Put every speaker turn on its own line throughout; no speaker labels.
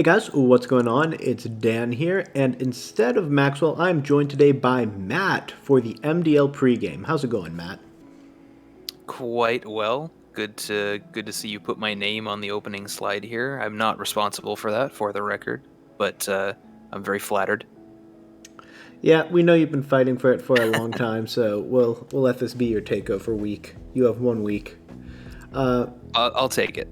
Hey guys, what's going on? It's Dan here, and instead of Maxwell, I'm joined today by Matt for the MDL pregame. How's it going, Matt?
Quite well. Good to see you put my name on the opening slide here. I'm not responsible for that, for the record, but I'm very flattered.
Yeah, we know you've been fighting for it for a long time, so we'll let this be your takeover week. You have 1 week.
I'll take it.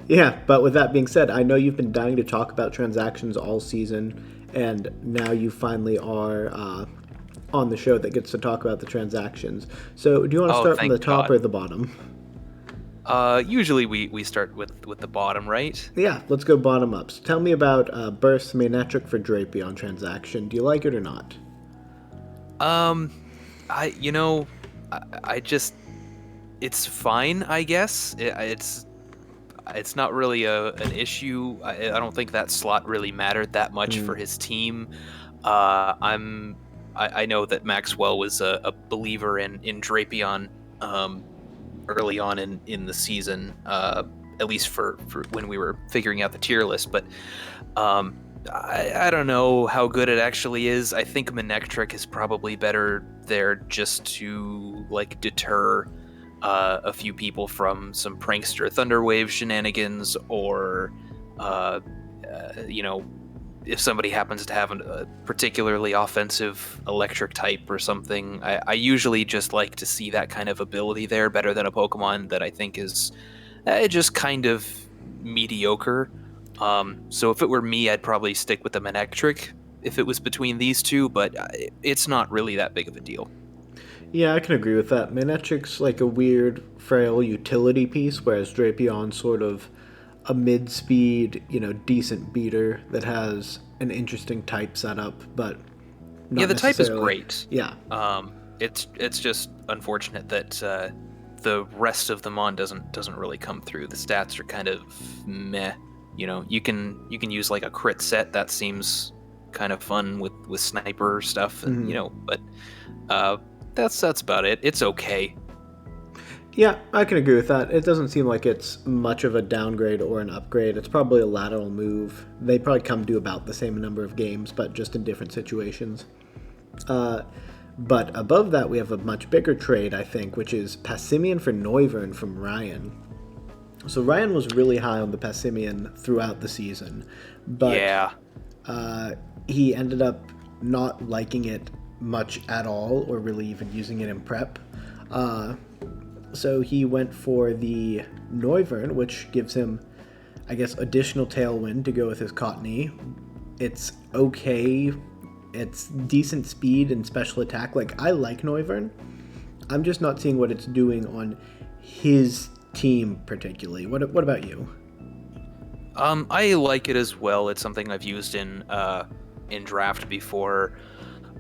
Yeah, but with that being said, I know you've been dying to talk about transactions all season, and now you finally are on the show that gets to talk about the transactions. So, do you want to
Oh,
start from the
thank
top
God.
or the bottom?
Usually we start with the bottom, right?
Yeah, let's go bottom up. So tell me about Burst's Manetric for Drapion transaction. Do you like it or not?
Um, I you know, I just it's fine, I guess. It's not really an issue. I don't think that slot really mattered that much for his team. Uh, I'm I know that Maxwell was a believer in Drapion um, early on in the season, at least for when we were figuring out the tier list. But um, I don't know how good it actually is. I think Manectric is probably better there just to like deter a few people from some prankster Thunderwave shenanigans, or uh, you know, if somebody happens to have a particularly offensive electric type or something. I usually just like to see that kind of ability there better than a Pokemon that I think is just kind of mediocre. So if it were me, I'd probably stick with the Manectric if it was between these two, but it's not really that big of a deal.
Yeah, I can agree with that. Manetric's like a weird, frail utility piece, whereas Drapion's sort of a mid-speed, decent beater that has an interesting type setup, but
Yeah,
not
the type is
necessarily.
great.
Yeah.
It's just unfortunate that the rest of the mon doesn't really come through. The stats are kind of meh. You can use like a crit set. That seems kind of fun with sniper stuff, and but uh, that's about it. It's okay.
Yeah, I can agree with that. It doesn't seem like it's much of a downgrade or an upgrade. It's probably a lateral move. They probably come to about the same number of games, but just in different situations. But above that, we have a much bigger trade, I think, which is Passimian for Noivern from Ryan. So Ryan was really high on the Passimian throughout the season, but
Yeah.
he ended up not liking it much at all, or really even using it in prep. So he went for the Noivern, which gives him, I guess, additional tailwind to go with his Cottony. It's okay. It's decent speed and special attack. Like, I like Noivern. I'm just not seeing what it's doing on his team particularly. What about you?
I like it as well. It's something I've used in draft before.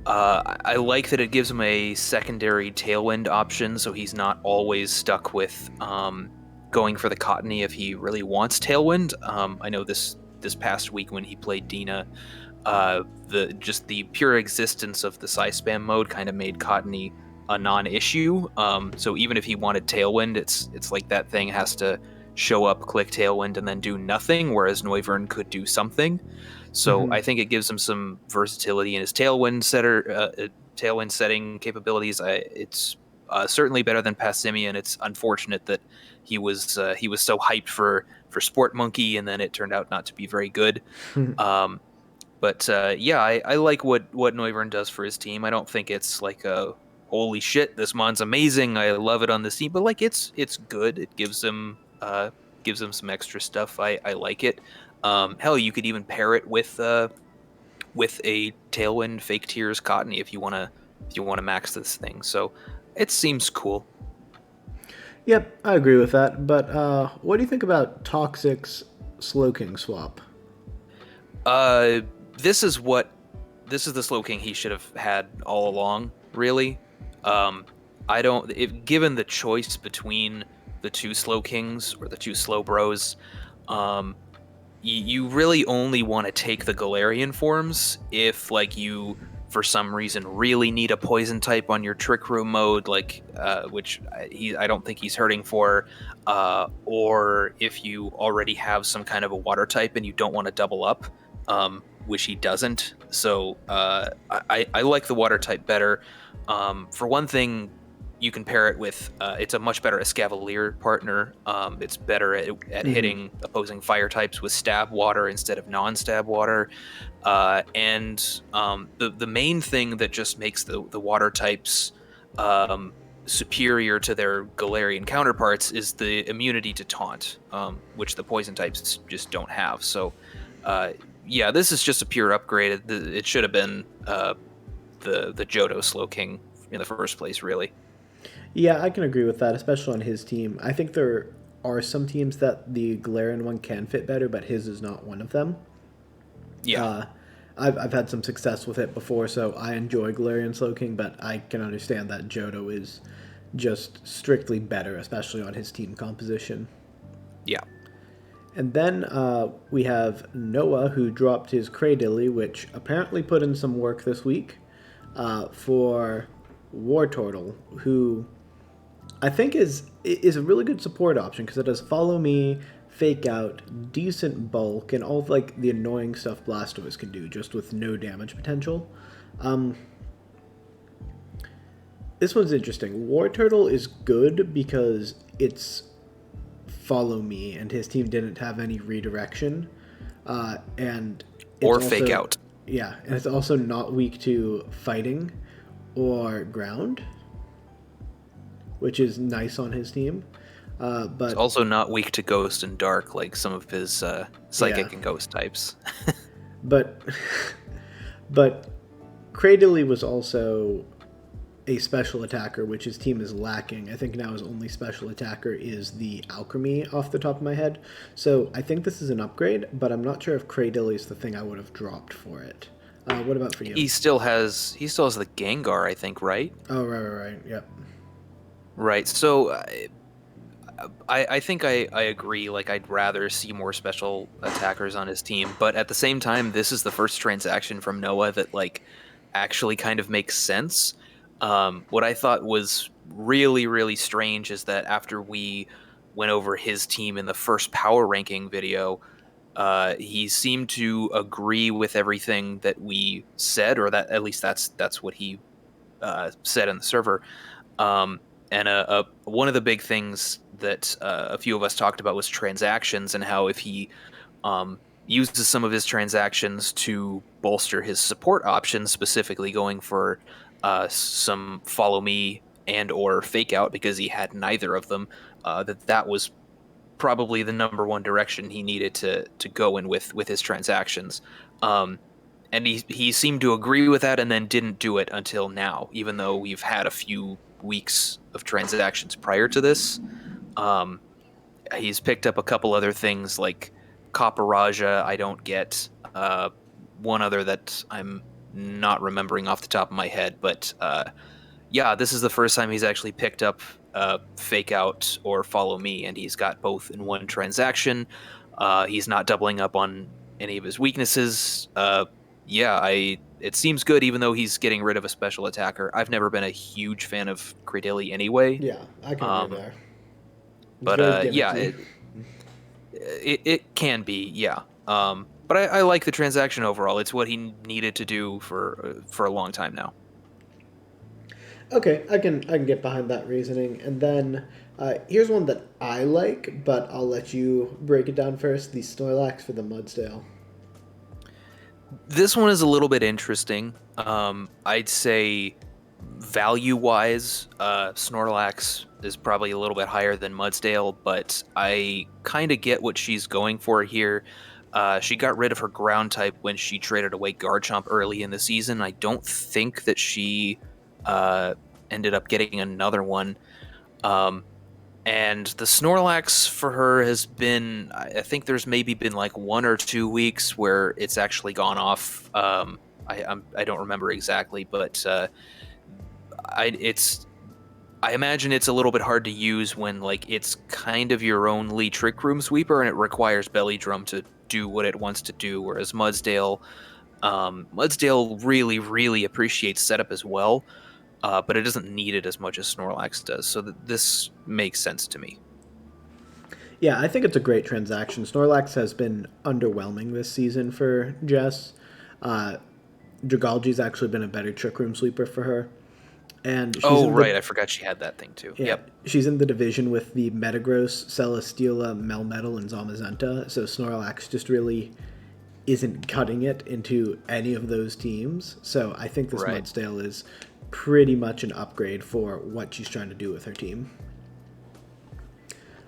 I like that it gives him a secondary tailwind option, so he's not always stuck with going for the Cottony if he really wants tailwind. I know this past week when he played Dina, the pure existence of the Psy spam mode kind of made Cottony a non-issue. So even if he wanted tailwind, it's like that thing has to show up, click tailwind, and then do nothing, whereas Noivern could do something. So I think it gives him some versatility in his tailwind setting capabilities. It's certainly better than Passimian. It's unfortunate that he was so hyped for Sport Monkey, and then it turned out not to be very good. Um, but yeah, I like what Noivern does for his team. I don't think it's like a holy shit, this mon's amazing. I love it on this team, but like it's good. It gives him some extra stuff. I like it. Hell, you could even pair it with a Tailwind Fake Tears Cottony if you wanna max this thing. So it seems cool.
Yep, I agree with that. But what do you think about Toxic's Slowking swap?
Uh, this is what this is the Slowking he should have had all along. Really, um, I don't. If given the choice between the two Slowkings or the two Slow Bros, um, you really only want to take the Galarian forms if like you for some reason really need a poison type on your Trick Room mode, like which I don't think he's hurting for, or if you already have some kind of a water type and you don't want to double up, which he doesn't. So I like the water type better. For one thing, you can pair it with it's a much better Escavalier partner. It's better at hitting opposing fire types with stab water instead of non-stab water. And the main thing that just makes the water types superior to their Galarian counterparts is the immunity to taunt, which the poison types just don't have. So yeah, this is just a pure upgrade. It should have been the Johto Slowking in the first place, really.
Yeah, I can agree with that, especially on his team. I think there are some teams that the Galarian one can fit better, but his is not one of them.
Yeah.
I've had some success with it before, so I enjoy Galarian Slowking, but I can understand that Johto is just strictly better, especially on his team composition.
Yeah.
And then we have Noah, who dropped his Cradily, which apparently put in some work this week, for Wartortle, who I think is a really good support option because it does Follow Me, Fake Out, decent bulk, and all of like the annoying stuff Blastoise can do, just with no damage potential. This one's interesting. Wartortle is good because it's Follow Me, and his team didn't have any redirection, and
or
also,
Fake Out.
Yeah, and it's also not weak to fighting or ground, which is nice on his team. But
it's also not weak to Ghost and Dark like some of his Psychic and Ghost types.
but Cradily was also a special attacker, which his team is lacking. I think now his only special attacker is the Alchemy off the top of my head. So I think this is an upgrade, but I'm not sure if Cradily is the thing I would have dropped for it. What about for you?
He still has the Gengar, I think, right?
Oh, right. Yep.
Right. So I think I agree. Like, I'd rather see more special attackers on his team, but at the same time, this is the first transaction from Noah that like actually kind of makes sense. What I thought was really, really strange is that after we went over his team in the first power ranking video, he seemed to agree with everything that we said, or that at least that's what he said in the server. And one of the big things that a few of us talked about was transactions, and how if he uses some of his transactions to bolster his support options, specifically going for some Follow Me and or Fake Out, because he had neither of them, that was probably the number one direction he needed to go in with his transactions. And he seemed to agree with that and then didn't do it until now, even though we've had a few weeks of transactions prior to this. He's picked up a couple other things like Copper I don't get. One other that I'm not remembering off the top of my head, but yeah, this is the first time he's actually picked up Fake Out or Follow Me, and he's got both in one transaction. He's not doubling up on any of his weaknesses. Yeah, it seems good, even though he's getting rid of a special attacker. I've never been a huge fan of Cradily anyway.
Yeah, I can agree there.
But yeah, it can be, yeah. But I like the transaction overall. It's what he needed to do for a long time now.
Okay, I can get behind that reasoning. And then here's one that I like, but I'll let you break it down first. The Snorlax for the Mudsdale.
This one is a little bit interesting. I'd say value-wise, Snorlax is probably a little bit higher than Mudsdale, but I kind of get what she's going for here. She got rid of her ground type when she traded away Garchomp early in the season. I don't think that she ended up getting another one. And the Snorlax for her has been, I think there's maybe been like 1 or 2 weeks where it's actually gone off. I don't remember exactly, but I imagine it's a little bit hard to use when like it's kind of your only Trick Room sweeper and it requires Belly Drum to do what it wants to do, whereas Mudsdale, Mudsdale really, really appreciates setup as well, but it doesn't need it as much as Snorlax does, so this makes sense to me.
Yeah, I think it's a great transaction. Snorlax has been underwhelming this season for Jess. Uh, Dragalji's actually been a better Trick Room sweeper for her. And she's
Oh,
in
right,
the
I forgot she had that thing too.
yeah,
Yep.
she's in the division with the Metagross, Celesteela, Melmetal, and Zamazenta. So Snorlax just really isn't cutting it into any of those teams. So I think this
Right.
Mudsdale is pretty much an upgrade for what she's trying to do with her team.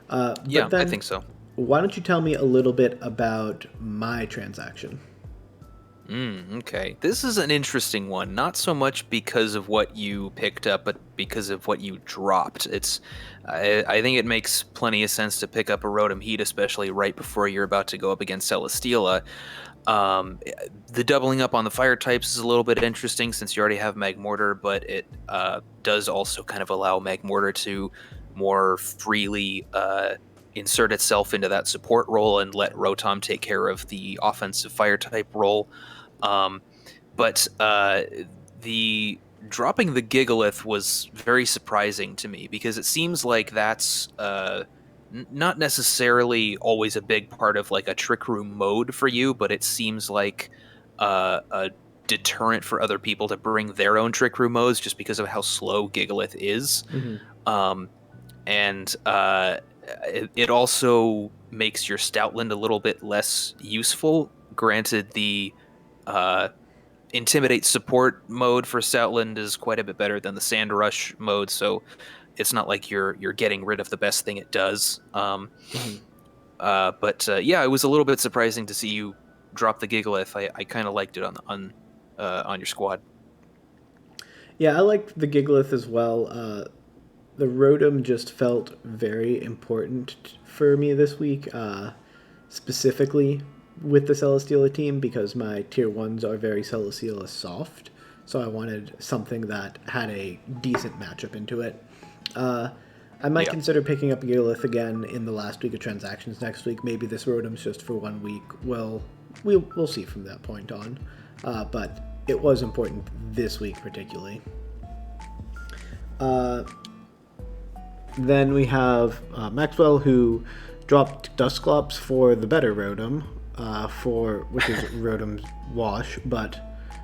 But
Yeah, I
then,
think so.
why don't you tell me a little bit about my transaction?
Okay. This is an interesting one. Not so much because of what you picked up, but because of what you dropped. I think it makes plenty of sense to pick up a Rotom Heat, especially right before you're about to go up against Celesteela. Um, the doubling up on the fire types is a little bit interesting since you already have Magmortar, but it does also kind of allow Magmortar to more freely insert itself into that support role and let Rotom take care of the offensive fire type role. Um, but the dropping the Gigalith was very surprising to me because it seems like that's not necessarily always a big part of like a trick room mode for you, but it seems like a deterrent for other people to bring their own trick room modes just because of how slow Gigalith is.
Mm-hmm.
Um, and it also makes your Stoutland a little bit less useful. Granted, the uh, Intimidate support mode for Stoutland is quite a bit better than the Sand Rush mode, so it's not like you're getting rid of the best thing it does.
Mm-hmm.
But yeah, it was a little bit surprising to see you drop the Gigalith. I kind of liked it on your squad.
Yeah, I liked the Gigalith as well. The Rotom just felt very important for me this week, specifically with the Celesteela team because my tier 1s are very Celesteela soft. So I wanted something that had a decent matchup into it. Uh, I might
Yeah.
consider picking up Gigalith again in the last week of transactions next week. Maybe this Rotom's just for 1 week. We'll see from that point on. But it was important this week particularly. Uh, Then we have Maxwell, who dropped Dusclops for the better Rotom, which is Rotom Wash, but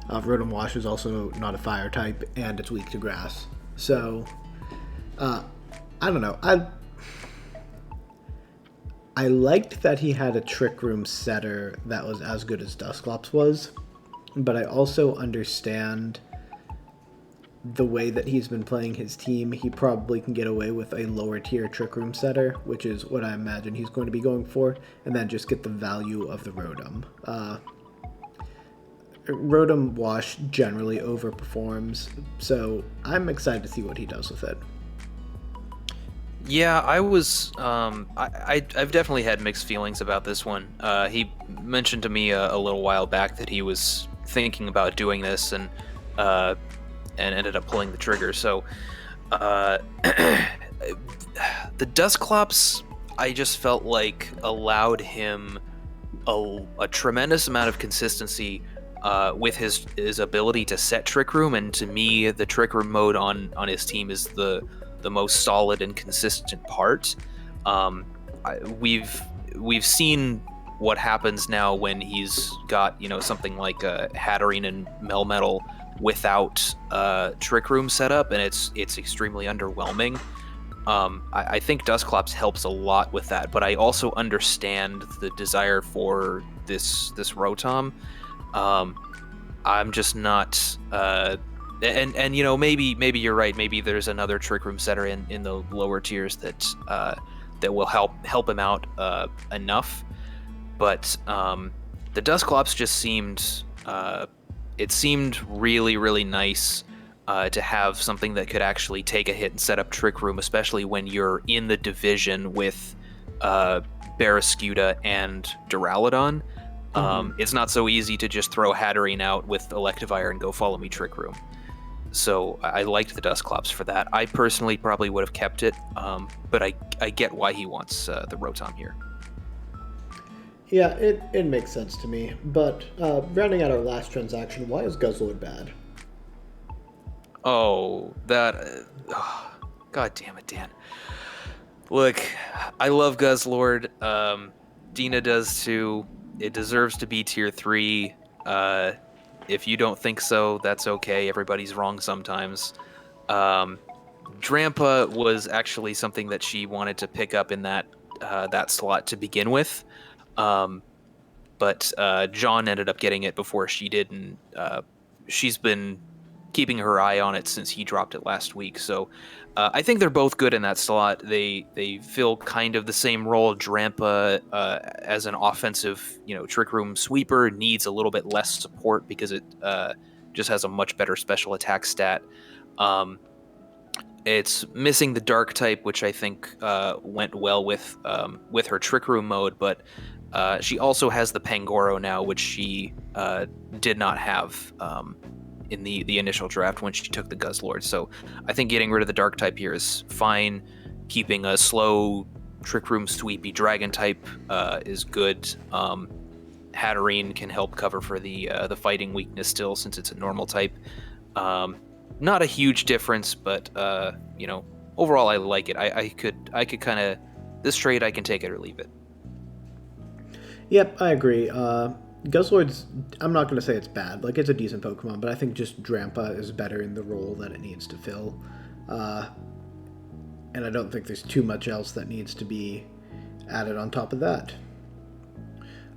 Rotom Wash is also not a fire type, and it's weak to grass. So, I don't know. I liked that he had a Trick Room setter that was as good as Dusclops was, but I also understand the way that he's been playing his team, he probably can get away with a lower tier Trick Room setter, which is what I imagine he's going to be going for, and then just get the value of the Rotom. Rotom Wash generally overperforms, so I'm excited to see what he does with it.
Yeah, I was. I've definitely had mixed feelings about this one. He mentioned to me a little while back that he was thinking about doing this, and ended up pulling the trigger. So, the Dusclops, I just felt like allowed him a tremendous amount of consistency with his ability to set Trick Room, and to me, the Trick Room mode on his team is the most solid and consistent part. We've seen what happens now when he's got something like Hatterene and Melmetal without Trick Room setup, and it's extremely underwhelming. I think Dusclops helps a lot with that, but I also understand the desire for this Rotom. I'm just not. And maybe you're right. Maybe there's another Trick Room setter in the lower tiers that will help him out enough. But the Dusclops just seemed it seemed really, really nice to have something that could actually take a hit and set up Trick Room, especially when you're in the division with Barraskewda and Duraludon. It's not so easy to just throw Hatterene out with Electivire and go follow me Trick Room. So I liked the Dusclops for that. I personally probably would have kept it, but I get why he wants the Rotom here.
Yeah, it makes sense to me. But rounding out our last transaction, why is Guzzlord bad?
Oh, that. God damn it, Dan. Look, I love Guzzlord. Dina does too. It deserves to be tier 3. Uh, if you don't think so, that's okay. Everybody's wrong sometimes. Um, Drampa was actually something that she wanted to pick up in that slot to begin with. Um, but John ended up getting it before she did, and she's been keeping her eye on it since he dropped it last week. So I think they're both good in that slot. They fill kind of the same role. Drampa as an offensive, trick room sweeper needs a little bit less support because it just has a much better special attack stat. Um, it's missing the dark type, which I think went well with her trick room mode, but she also has the Pangoro now, which she did not have in the initial draft when she took the Guzzlord. So I think getting rid of the dark type here is fine. Keeping a slow trick room sweepy dragon type is good. Hatterene can help cover for the fighting weakness still, since it's a normal type. Um, Not a huge difference, but overall I like it. I could kind of, this trade I can take it or leave it.
Yep, I agree. Guzzlord's, I'm not going to say it's bad. Like, it's a decent Pokemon, but I think just Drampa is better in the role that it needs to fill. Uh, and I don't think there's too much else that needs to be added on top of that.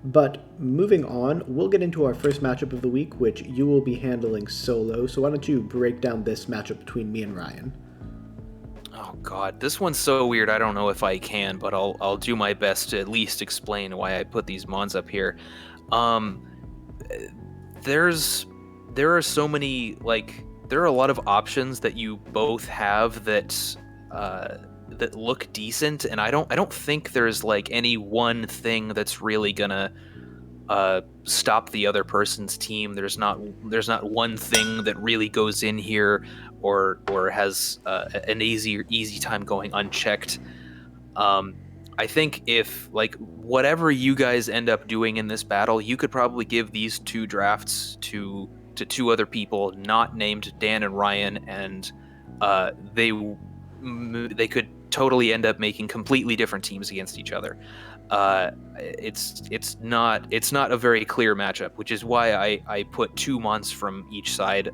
But moving on, we'll get into our first matchup of the week, which you will be handling solo. So why don't you break down this matchup between me and Ryan?
Oh God, this one's so weird. I don't know if I can, but I'll do my best to at least explain why I put these mons up here. Um, there's there are so many, like, there are a lot of options that you both have that look decent, and I don't think there's like any one thing that's really gonna stop the other person's team. There's not one thing that really goes in here or has an easy time going unchecked. Um, I think if, like, whatever you guys end up doing in this battle, you could probably give these two drafts to two other people not named Dan and Ryan, and they could totally end up making completely different teams against each other. It's not a very clear matchup, which is why I put two mons from each side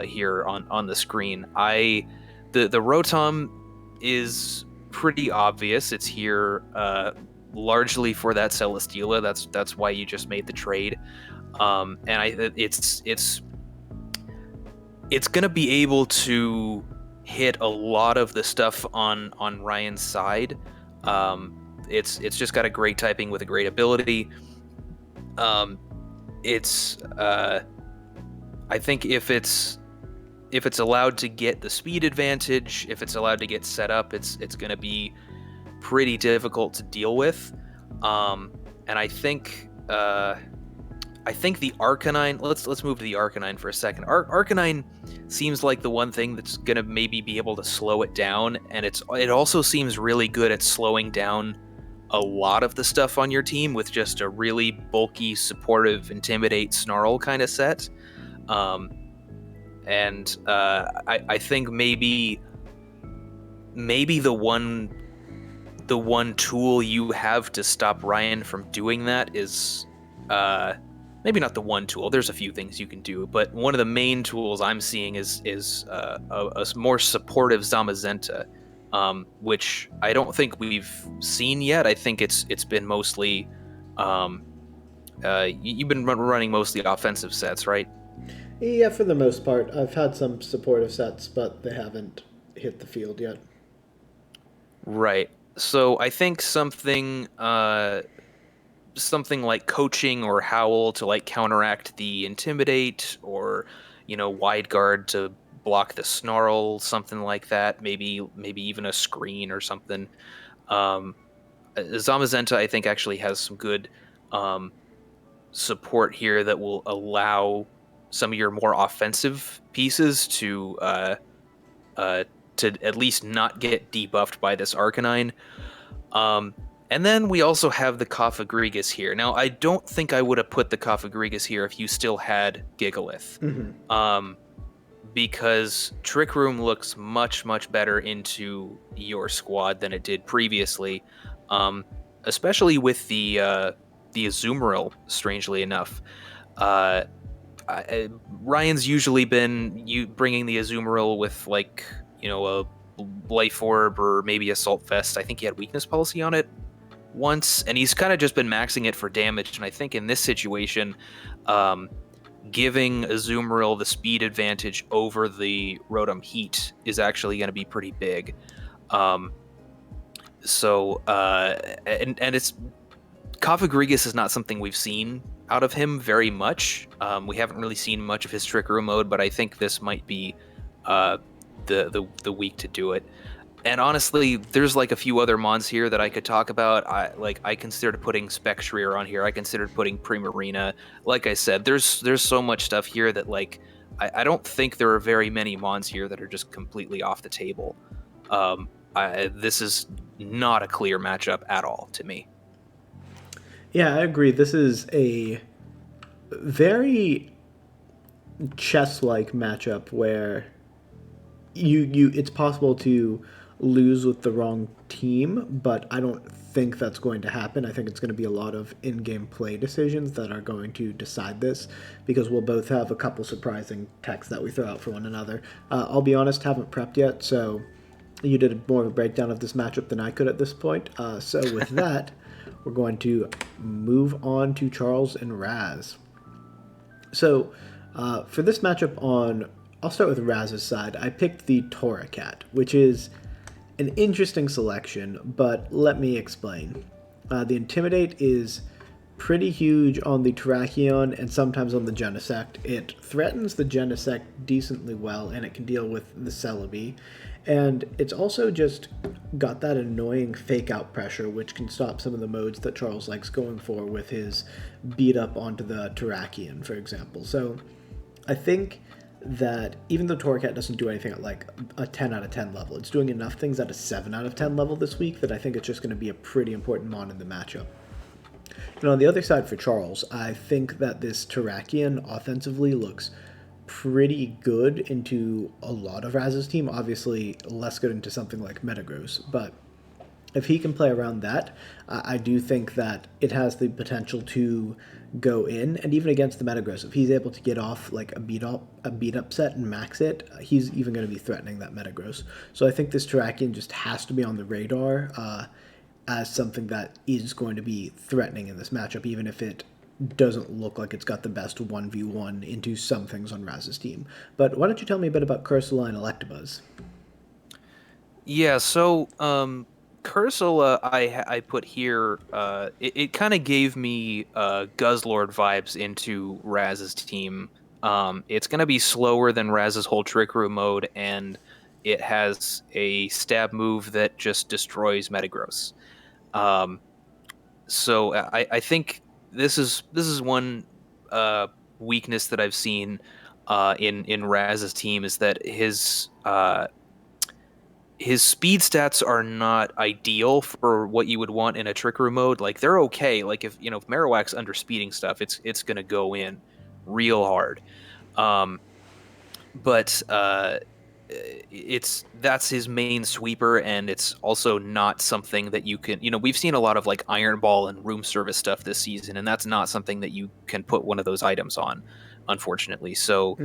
here on the screen. The Rotom is pretty obvious. It's here largely for that Celesteela. That's why you just made the trade. It's gonna be able to hit a lot of the stuff on Ryan's side. It's just got a great typing with a great ability. Um, it's I think if it's allowed to get the speed advantage, if it's allowed to get set up, it's going to be pretty difficult to deal with. And I think the Arcanine. Let's move to the Arcanine for a second. Arcanine seems like the one thing that's going to maybe be able to slow it down, and it also seems really good at slowing down a lot of the stuff on your team with just a really bulky, supportive, intimidate, snarl kind of set. Um, and I think maybe the one tool you have to stop Ryan from doing that is maybe not the one tool. There's a few things you can do, but one of the main tools I'm seeing is a more supportive Zamazenta, which I don't think we've seen yet. I think it's been mostly you've been running mostly offensive sets, right?
Yeah, for the most part. I've had some supportive sets, but they haven't hit the field yet.
Right. So I think something like coaching or howl to like counteract the intimidate, or wide guard to block the snarl, something like that. Maybe even a screen or something. Um, Zamazenta, I think, actually has some good um, support here that will allow some of your more offensive pieces uh, to at least not get debuffed by this Arcanine. Um, And then we also have the Cophagrigus here. Now, I don't think I would have put the Cophagrigus here if you still had Gigalith. Um, because Trick Room looks much, much better into your squad than it did previously. Especially with the Azumarill, strangely enough. Uh, Ryan's usually been bringing the Azumarill with, like, a Life Orb or maybe a Salt Vest. I think he had Weakness Policy on it once, and he's kind of just been maxing it for damage. And I think in this situation, giving Azumarill the speed advantage over the Rotom Heat is actually going to be pretty big. And it's Cophagrigus is not something we've seen out of him very much. We haven't really seen much of his Trick Room mode, but I think this might be the week to do it. And honestly, there's like a few other mons here that I could talk about. I considered putting Spectrier on here. I considered putting Primarina. Like I said, there's so much stuff here that, like, I don't think there are very many mons here that are just completely off the table. This is not a clear matchup at all to me.
Yeah, I agree. This is a very chess-like matchup where it's possible to lose with the wrong team, but I don't think that's going to happen. I think it's going to be a lot of in-game play decisions that are going to decide this, because we'll both have a couple surprising techs that we throw out for one another. I'll be honest, haven't prepped yet, so you did more of a breakdown of this matchup than I could at this point. So with that, we're going to move on to Charles and Raz. So for this matchup I'll start with Raz's side. I picked the Torracat, which is an interesting selection, but let me explain. The Intimidate is pretty huge on the Terrakion and sometimes on the Genesect. It threatens the Genesect decently well, and it can deal with the Celebi. And it's also just got that annoying fake out pressure, which can stop some of the modes that Charles likes going for with his beat up onto the Terrakion, for example. So I think that even though Torracat doesn't do anything at like a 10 out of 10 level, it's doing enough things at a 7 out of 10 level this week that I think it's just going to be a pretty important mon in the matchup. And on the other side for Charles, I think that this Terrakion offensively looks pretty good into a lot of Raz's team. Obviously less good into something like Metagross, but if he can play around that, I do think that it has the potential to go in, and even against the Metagross, if he's able to get off like a beat up set and max it, he's even going to be threatening that Metagross. So I think this Terrakion just has to be on the radar as something that is going to be threatening in this matchup, even if it doesn't look like it's got the best 1v1 into some things on Raz's team. But why don't you tell me a bit about Cursula and Electabuzz?
Yeah, so Cursula I put here, it kind of gave me Guzzlord vibes into Raz's team. It's going to be slower than Raz's whole Trick Room mode, and it has a stab move that just destroys Metagross. So I think this is one weakness that I've seen in Raz's team, is that his speed stats are not ideal for what you would want in a Trick Room mode. Like, they're okay. Like, if Marowak's under speeding stuff, it's gonna go in real hard. But that's his main sweeper, and it's also not something that you can. We've seen a lot of like Iron Ball and Room Service stuff this season, and that's not something that you can put one of those items on, unfortunately. So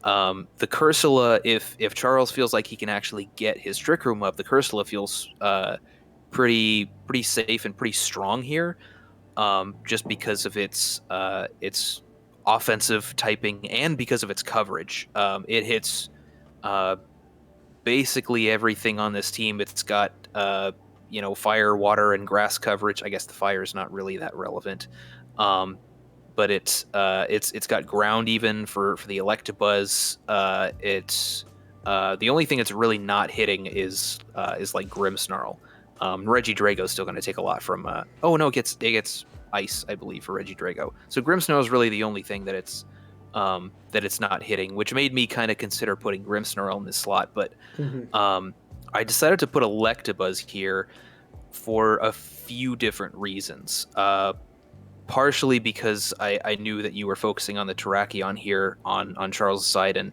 the Cursula, if Charles feels like he can actually get his Trick Room up, the Cursula feels pretty safe and pretty strong here, just because of its offensive typing and because of its coverage. It hits basically everything on this team. It's got fire, water, and grass coverage. I guess the fire is not really that relevant, but it's got ground even for the Electabuzz. It's the only thing it's really not hitting is like Grimmsnarl. Regidrago is still going to take a lot from. Oh no, it gets ice, I believe, for Regidrago. So Grimmsnarl is really the only thing that it's not hitting, which made me kind of consider putting Grimmsnarl in this slot. But I decided to put Electabuzz here for a few different reasons. Partially because I knew that you were focusing on the Terrakion here on Charles' side, and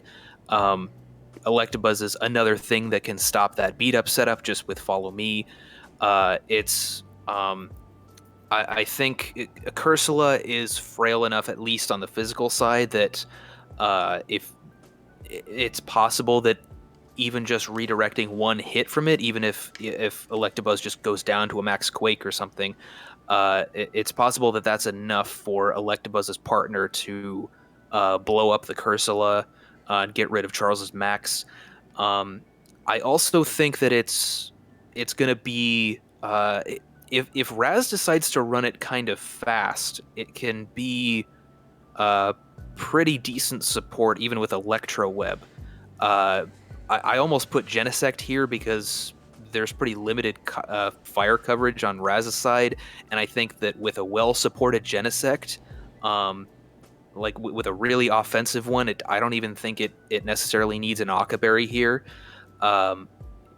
Electabuzz is another thing that can stop that beat up setup just with Follow Me. I think Cursula is frail enough, at least on the physical side, that if it's possible that even just redirecting one hit from it, even if Electabuzz just goes down to a max Quake or something, it's possible that that's enough for Electabuzz's partner to blow up the Cursula and get rid of Charles's max. I also think that it's going to be if Raz decides to run it kind of fast, it can be pretty decent support even with Electro Web. I almost put Genesect here because there's pretty limited fire coverage on Raz's side, and I think that with a well-supported Genesect, like with a really offensive one, I don't even think it necessarily needs an Akaberry here.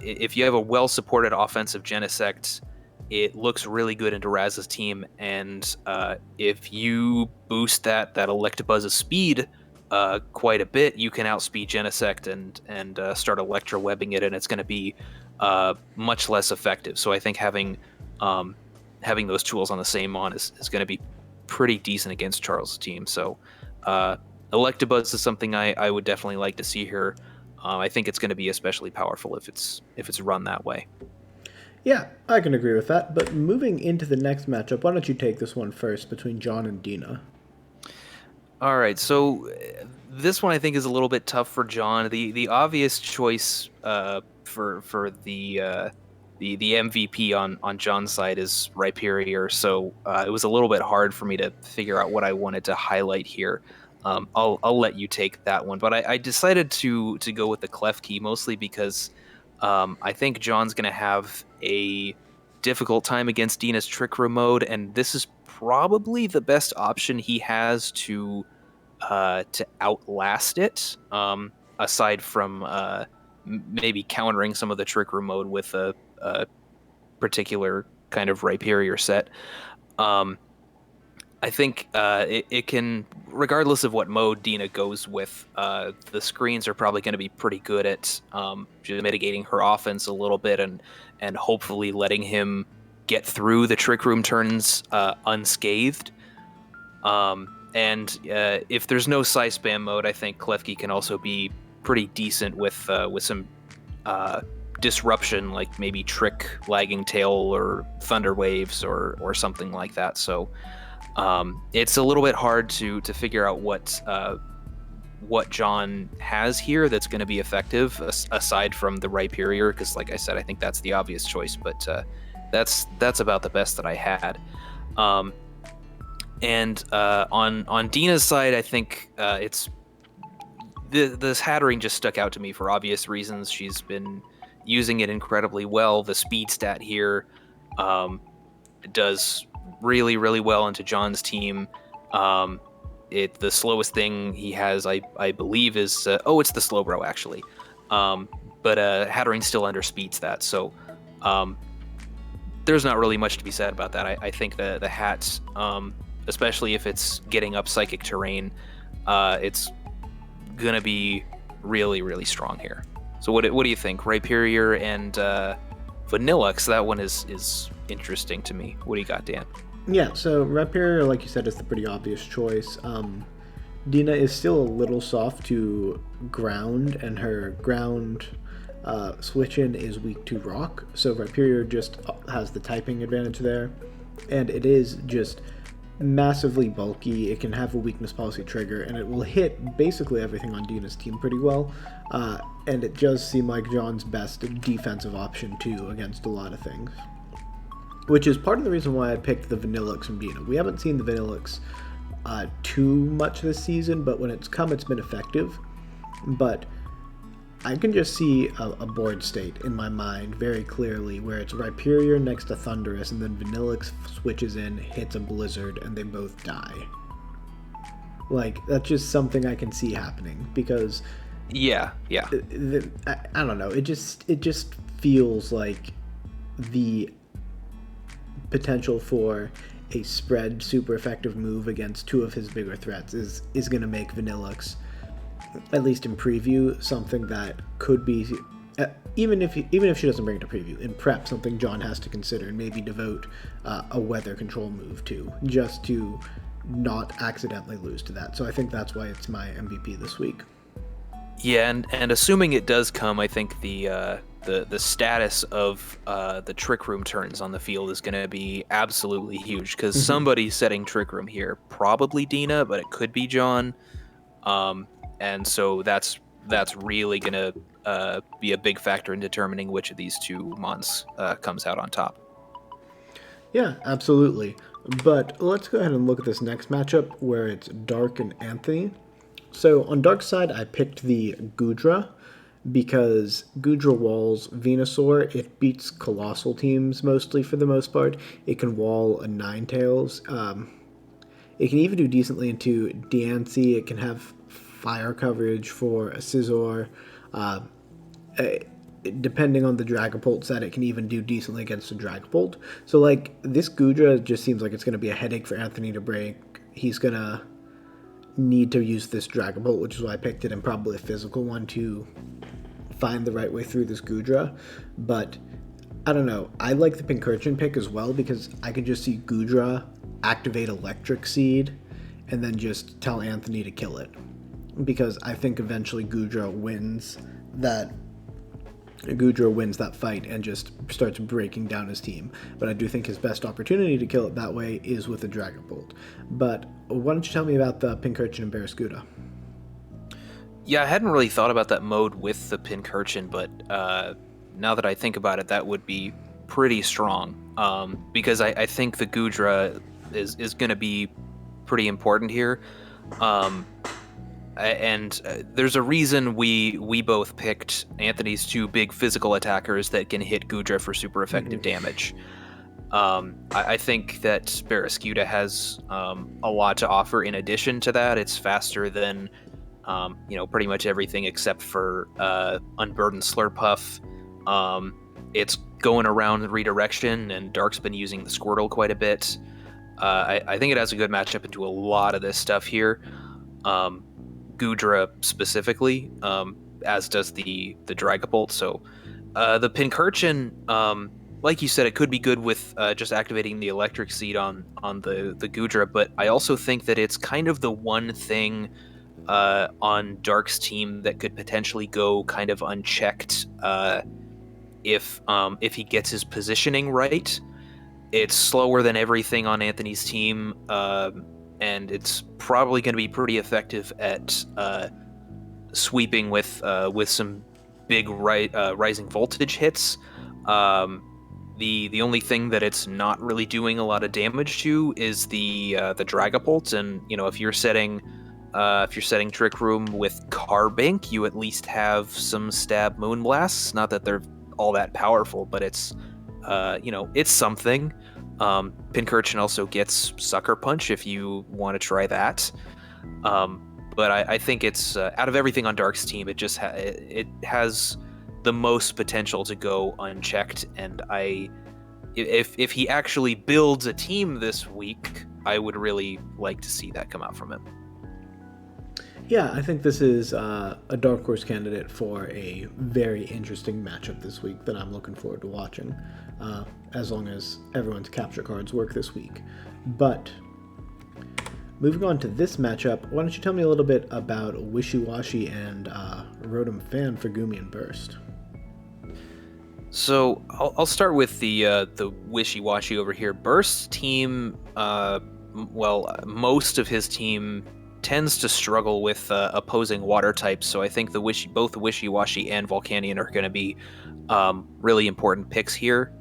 If you have a well-supported offensive Genesect, it looks really good into Raz's team, and if you boost that Electabuzz's speed quite a bit, you can outspeed Genesect and start Electro Webbing it, and it's going to be much less effective. So I think having those tools on the same mon is going to be pretty decent against Charles' team. So Electabuzz is something I would definitely like to see here. I think it's going to be especially powerful if it's run that way.
Yeah, I can agree with that. But moving into the next matchup, why don't you take this one first between John and Dina?
All right, so this one I think is a little bit tough for John. The obvious choice for the MVP on John's side is Rhyperior, so it was a little bit hard for me to figure out what I wanted to highlight here. I'll let you take that one, but I decided to go with the Klefki mostly because I think John's going to have a difficult time against Dina's Trick Room mode, and this is probably the best option he has to outlast it, aside from maybe countering some of the Trick Room mode with a particular kind of Rhyperior set. I think it can, regardless of what mode Dina goes with, the screens are probably going to be pretty good at just mitigating her offense a little bit and hopefully letting him get through the Trick Room turns unscathed. And if there's no Psy Spam mode, I think Klefki can also be pretty decent with some disruption, like maybe Trick Lagging Tail or Thunder Waves or something like that. So it's a little bit hard to figure out what John has here that's going to be effective aside from the Rhyperior, because like I said, I think that's the obvious choice, but that's about the best that I had. And on Dina's side, I think it's this Hattering just stuck out to me for obvious reasons. She's been using it incredibly well. The speed stat here does really, really well into John's team. The slowest thing he has, I believe, is it's the Slowbro actually. But Hattering still underspeeds that, so there's not really much to be said about that. I think the hat, especially if it's getting up Psychic Terrain, it's gonna be really, really strong here. So what do you think? Rhyperior and Vanillux, that one is interesting to me. What do you got, Dan?
Yeah, so Rhyperior, like you said, is the pretty obvious choice. Dina is still a little soft to ground, and her ground switch-in is weak to rock, so Rhyperior just has the typing advantage there, and it is just massively bulky. It can have a weakness policy trigger, and it will hit basically everything on Dina's team pretty well, and it does seem like John's best defensive option too against a lot of things, which is part of the reason why I picked the Vanillux from Dina. We haven't seen the Vanillux too much this season, but when it's come, it's been effective. But I can just see a board state in my mind very clearly where it's Rhyperior next to Thundurus, and then Vanillux switches in, hits a Blizzard, and they both die. Like, that's just something I can see happening, because
Yeah.
I don't know, it just feels like the potential for a spread super effective move against two of his bigger threats is going to make Vanillux, at least in preview, something that could be, even if she doesn't bring it to preview, in prep, something John has to consider and maybe devote a weather control move to, just to not accidentally lose to that. So I think that's why it's my MVP this week.
Yeah, and assuming it does come, I think the status of the Trick Room turns on the field is going to be absolutely huge, because somebody's setting Trick Room here. Probably Dina, but it could be John. And so that's really going to be a big factor in determining which of these two mons comes out on top.
Yeah, absolutely. But let's go ahead and look at this next matchup where it's Dark and Anthony. So on Dark's side, I picked the Goodra because Goodra walls Venusaur. It beats Colossal teams mostly for the most part. It can wall a Ninetales. It can even do decently into Diancie. It can have fire coverage for a Scizor. Depending on the Dragapult set, it can even do decently against a Dragapult. So, like, this Goodra just seems like it's going to be a headache for Anthony to break. He's going to need to use this Dragapult, which is why I picked it, and probably a physical one to find the right way through this Goodra. But, I don't know. I like the Pincurchin pick as well, because I can just see Goodra activate Electric Seed and then just tell Anthony to kill it. Because I think eventually Goodra wins that fight and just starts breaking down his team. But I do think his best opportunity to kill it that way is with a Dragapult. But why don't you tell me about the Pincurchin and Barraskewda?
Yeah, I hadn't really thought about that mode with the Pincurchin, but now that I think about it, that would be pretty strong. Because I think the Goodra is going to be pretty important here. And there's a reason we both picked Anthony's two big physical attackers that can hit Goodra for super effective damage. I think that Barraskewda has a lot to offer in addition to that. It's faster than pretty much everything except for Unburdened Slurpuff. It's going around redirection, and Dark's been using the Squirtle quite a bit. I think it has a good matchup into a lot of this stuff here. Goodra specifically, as does the Dragapult. So the Pincurchin, like you said, it could be good with just activating the Electric Seed on the Goodra, but I also think that it's kind of the one thing on Dark's team that could potentially go kind of unchecked if he gets his positioning right. It's slower than everything on Anthony's team, and it's probably going to be pretty effective at sweeping with some big rising voltage hits. The only thing that it's not really doing a lot of damage to is the Dragapult, and if you're setting Trick Room with Carbink, you at least have some stab Moonblasts. Not that they're all that powerful, but it's it's something. Pincurchin also gets Sucker Punch if you want to try that. But I think it's out of everything on Dark's team, it just it has the most potential to go unchecked. And if he actually builds a team this week, I would really like to see that come out from him.
Yeah, I think this is a dark horse candidate for a very interesting matchup this week that I'm looking forward to watching, as long as everyone's capture cards work this week. But moving on to this matchup, why don't you tell me a little bit about Wishy Washy and Rotom Fan for Gumi and Burst?
So I'll start with the Wishy Washy over here. Burst's team, most of his team tends to struggle with opposing water types, so I think both Wishy Washy and Volcanion are going to be really important picks here.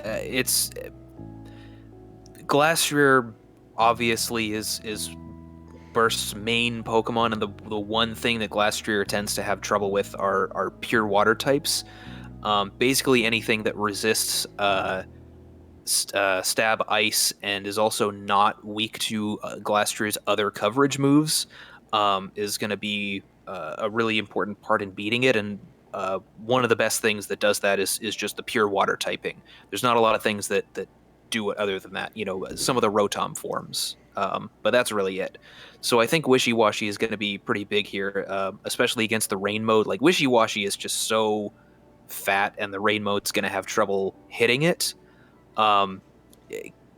It's Glastrier obviously is Burst's main Pokemon, and the one thing that Glastrier tends to have trouble with are pure water types. Basically anything that resists stab ice and is also not weak to Glastrier's other coverage moves is going to be a really important part in beating it. And one of the best things that does that is just the pure water typing. There's not a lot of things that do it other than that. Some of the Rotom forms, but that's really it. So I think Wishy Washy is going to be pretty big here, especially against the Rain mode. Like Wishy Washy is just so fat, and the Rain mode's going to have trouble hitting it. Um,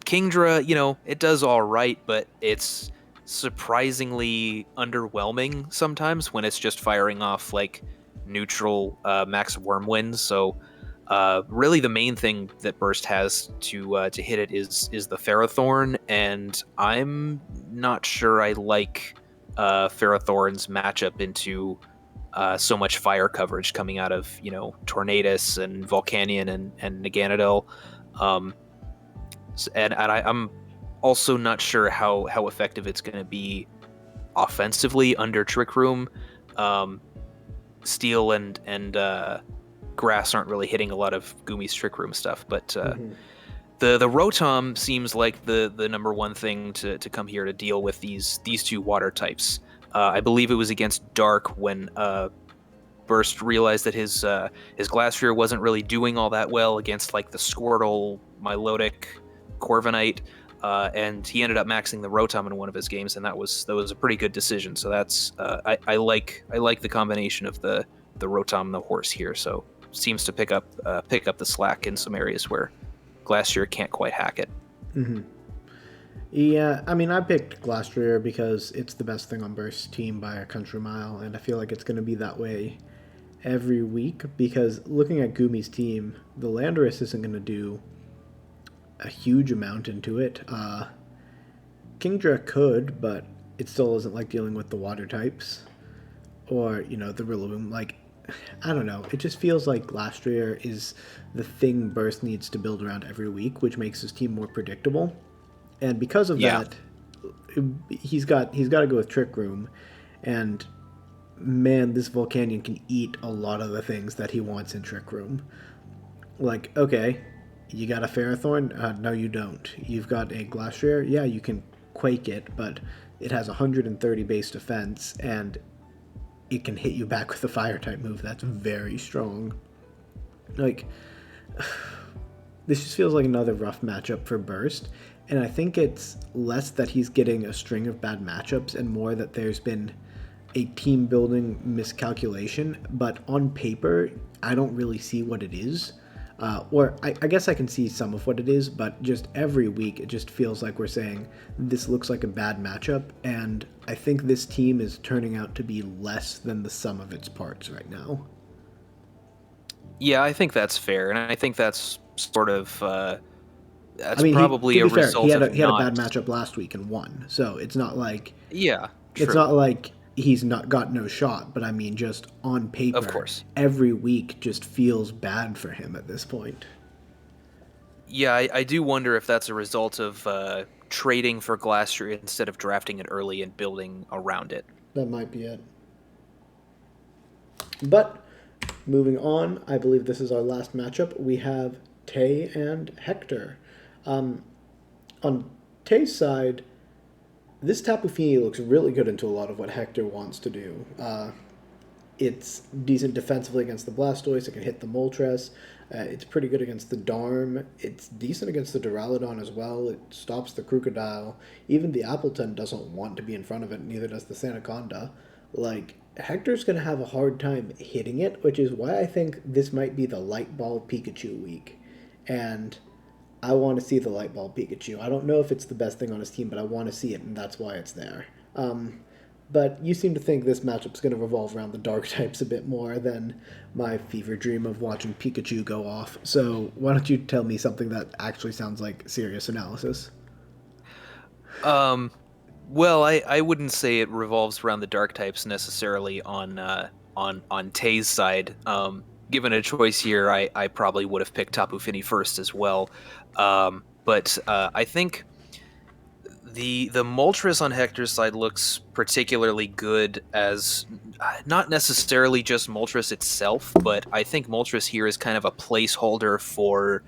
Kingdra, it does all right, but it's surprisingly underwhelming sometimes when it's just firing off like neutral max worm winds. So really the main thing that Burst has to hit it is the Ferrothorn, and I'm not sure I like Ferrothorn's matchup into so much fire coverage coming out of Tornadus and Volcanion and Naganadel. Um, I'm also not sure how effective it's going to be offensively under Trick Room. Steel and Grass aren't really hitting a lot of Gumi's Trick Room stuff, but the Rotom seems like the number one thing to come here to deal with these two water types. I believe it was against Dark when Burst realized that his Glastrier wasn't really doing all that well against like the Squirtle, Milotic, Corviknight, and he ended up maxing the Rotom in one of his games, and that was a pretty good decision. So that's I like the combination of the Rotom and the Horse here. So seems to pick up the slack in some areas where Glastrier can't quite hack it.
Mm-hmm. Yeah, I mean, I picked Glastrier because it's the best thing on Burst's team by a country mile, and I feel like it's going to be that way every week, because looking at Gumi's team, the Landorus isn't going to do a huge amount into it. Kingdra could, but it still isn't like dealing with the water types, or the Rillaboom. Like, I don't know. It just feels like Glastrier is the thing Burst needs to build around every week, which makes his team more predictable. And because of that, he's got to go with Trick Room, and man, this Volcanion can eat a lot of the things that he wants in Trick Room. Like, okay, you got a Ferrothorn? No, you don't. You've got a Glastrier? Yeah, you can Quake it, but it has 130 base defense, and it can hit you back with a Fire-type move. That's very strong. Like, this just feels like another rough matchup for Burst, and I think it's less that he's getting a string of bad matchups and more that there's been a team-building miscalculation, but on paper, I don't really see what it is. Or I guess I can see some of what it is, but just every week it just feels like we're saying this looks like a bad matchup, and I think this team is turning out to be less than the sum of its parts right now.
Yeah, I think that's fair, and I think that's sort of that's
probably
a result
he
of
had a bad matchup last week and won, so it's not like
true.
It's not like he's not got no shot, but I mean, just on paper,
of course,
every week just feels bad for him at this point.
Yeah, I do wonder if that's a result of trading for Glastrier instead of drafting it early and building around it.
That might be it. But moving on, I believe this is our last matchup. We have Tay and Hector. On Tay's side, this Tapu Fini looks really good into a lot of what Hector wants to do. It's decent defensively against the Blastoise. It can hit the Moltres. It's pretty good against the Darm. It's decent against the Duraludon as well. It stops the Crocodile. Even the Appleton doesn't want to be in front of it, neither does the Sandaconda. Like, Hector's going to have a hard time hitting it, which is why I think this might be the Light Ball Pikachu week. And I want to see the Light Ball Pikachu. I don't know if it's the best thing on his team, but I want to see it, and that's why it's there. But you seem to think this matchup's going to revolve around the Dark types a bit more than my fever dream of watching Pikachu go off. So why don't you tell me something that actually sounds like serious analysis?
Well, I wouldn't say it revolves around the Dark types necessarily on Tay's side. Given a choice here, I probably would have picked Tapu Fini first as well. But I think the Moltres on Hector's side looks particularly good as not necessarily just Moltres itself, but I think Moltres here is kind of a placeholder for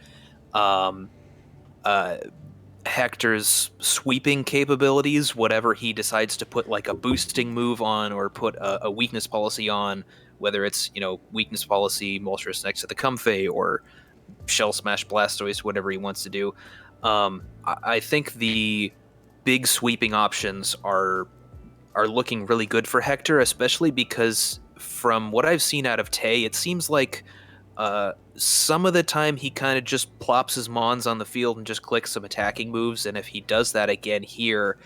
Hector's sweeping capabilities, whatever he decides to put like a boosting move on or put a weakness policy on, whether it's weakness policy, Moltres next to the Comfey, or Shell Smash Blastoise, whatever he wants to do. I think the big sweeping options are looking really good for Hector, especially because from what I've seen out of Tay, it seems like some of the time he kind of just plops his Mons on the field and just clicks some attacking moves, and if he does that again here,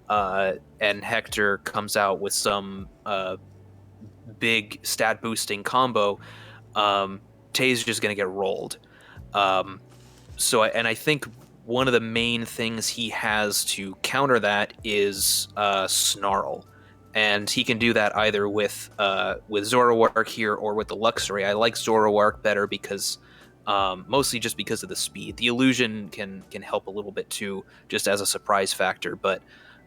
and Hector comes out with some big stat boosting combo, Tay's just gonna get rolled. And I think one of the main things he has to counter that is Snarl, and he can do that either with Zoroark here or with the Luxray. I like Zoroark better because mostly just because of the speed. The illusion can help a little bit too, just as a surprise factor. But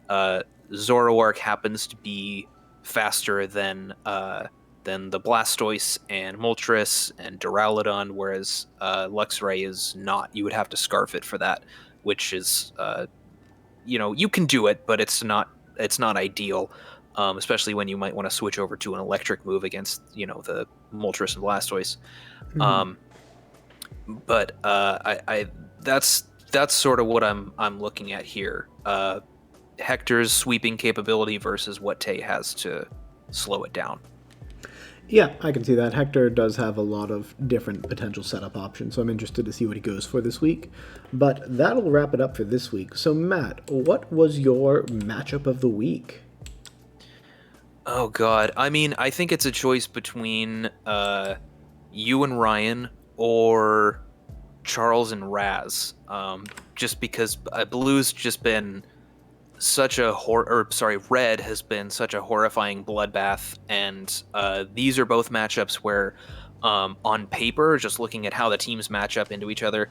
Zoroark happens to be faster than the Blastoise and Moltres and Duraludon, whereas Luxray is not. You would have to Scarf it for that, which is you can do it, but it's not ideal, especially when you might want to switch over to an electric move against the Moltres and Blastoise.
Mm-hmm.
But I that's sort of what I'm looking at here. Hector's sweeping capability versus what Tay has to slow it down.
Yeah, I can see that. Hector does have a lot of different potential setup options, so I'm interested to see what he goes for this week. But that'll wrap it up for this week. So, Matt, what was your matchup of the week?
Oh, God. I mean, I think it's a choice between you and Ryan or Charles and Raz. Just because Blue's just been such a Red has been such a horrifying bloodbath, and these are both matchups where, on paper, just looking at how the teams match up into each other,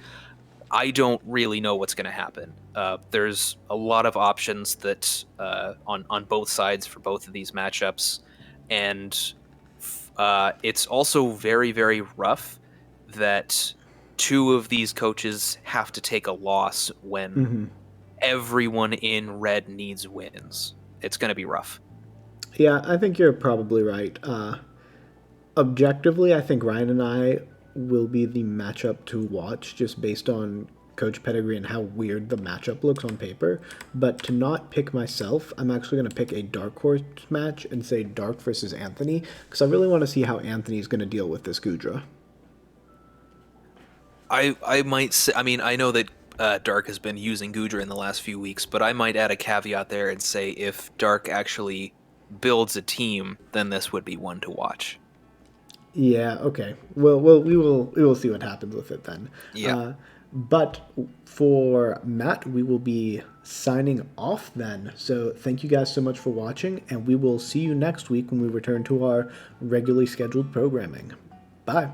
I don't really know what's going to happen. There's a lot of options that on both sides for both of these matchups, and it's also very, very rough that two of these coaches have to take a loss when everyone in Red needs wins. It's going to be rough.
Yeah, I think you're probably right. Objectively, I think Ryan and I will be the matchup to watch just based on coach pedigree and how weird the matchup looks on paper. But to not pick myself, I'm actually going to pick a Dark Horse match and say Dark versus Anthony, because I really want to see how Anthony's going to deal with this Goodra.
I might say, I mean, I know that Dark has been using Goodra in the last few weeks, but I might add a caveat there and say if Dark actually builds a team, then this would be one to watch.
Yeah, okay. Well, we will see what happens with it then.
Yeah.
But for Matt, we will be signing off then. So thank you guys so much for watching, and we will see you next week when we return to our regularly scheduled programming. Bye.